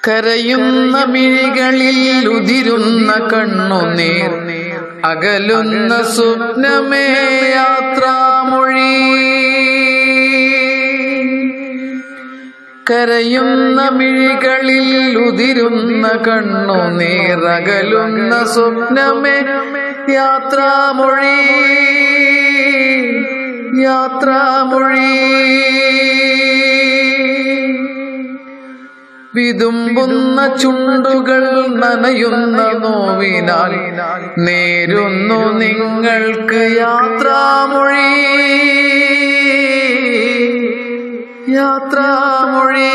കരയുന്ന മിഴികളിൽ ഉതിരുന്ന കണ്ണുനീർ, അകലുന്ന സ്വപ്നമേ യാത്രാമൊഴി. കരയുന്ന മിഴികളിൽ ഉതിരുന്ന കണ്ണുനീർ, അകലുന്ന സ്വപ്നമേ യാത്രാമൊഴി. യാത്രാമൊഴി വിതുമ്പുന്ന ചുണ്ടുകൾ നനയുന്ന നോവിനാൽ നേരുന്നു നിങ്ങൾക്ക് യാത്രാമൊഴി. യാത്രാമൊഴി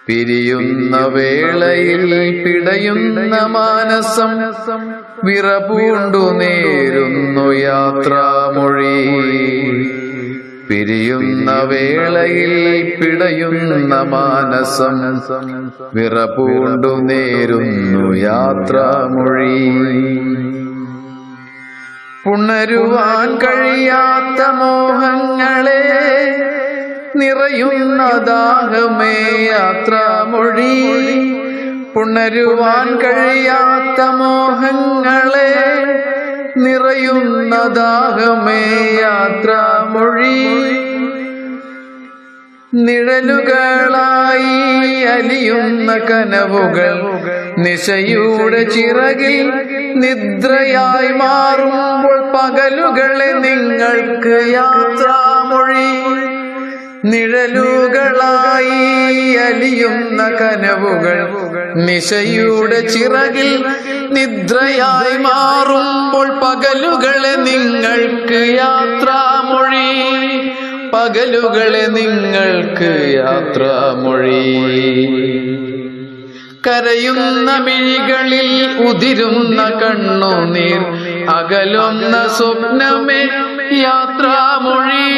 പിരിയുന്ന വേളയിൽ പിടയുന്ന മാനസം വിറപൂണ്ടു നേരുന്നു യാത്രാമൊഴി. പിരിയുന്ന വേളയിൽ പിടയുന്ന മാനസം വിറപൂണ്ടു നേരുന്നു യാത്രാമൊഴി. പുണരുവാൻ കഴിയാത്ത മോഹങ്ങളെ നിറയുന്ന ദാഹമേ യാത്രാമൊഴി. പുണരുവാൻ കഴിയാത്ത മോഹങ്ങളെ നിറയുന്ന ദാഹമേ യാത്രാമൊഴി. നിഴലുകളായി അലിയുന്ന കനവുകൾ നിശയുടെ ചിറകിൽ നിദ്രയായി മാറുമ്പോൾ പകലുകളെ നിങ്ങൾക്ക് യാത്രാമൊഴി. നിഴലുകളായി അലിയുന്ന കനവുകൾ നിശയുടെ ചിറകിൽ നിദ്രയായി മാറുമ്പോൾ പകലുകളെ നിങ്ങൾക്ക് യാത്രാമൊഴി. പകലുകളെ നിങ്ങൾക്ക് യാത്രാമൊഴി. കരയുന്ന മിഴികളിൽ ഉതിരുന്ന കണ്ണുനീർ, അകലുന്ന സ്വപ്നമേ യാത്രാമൊഴി.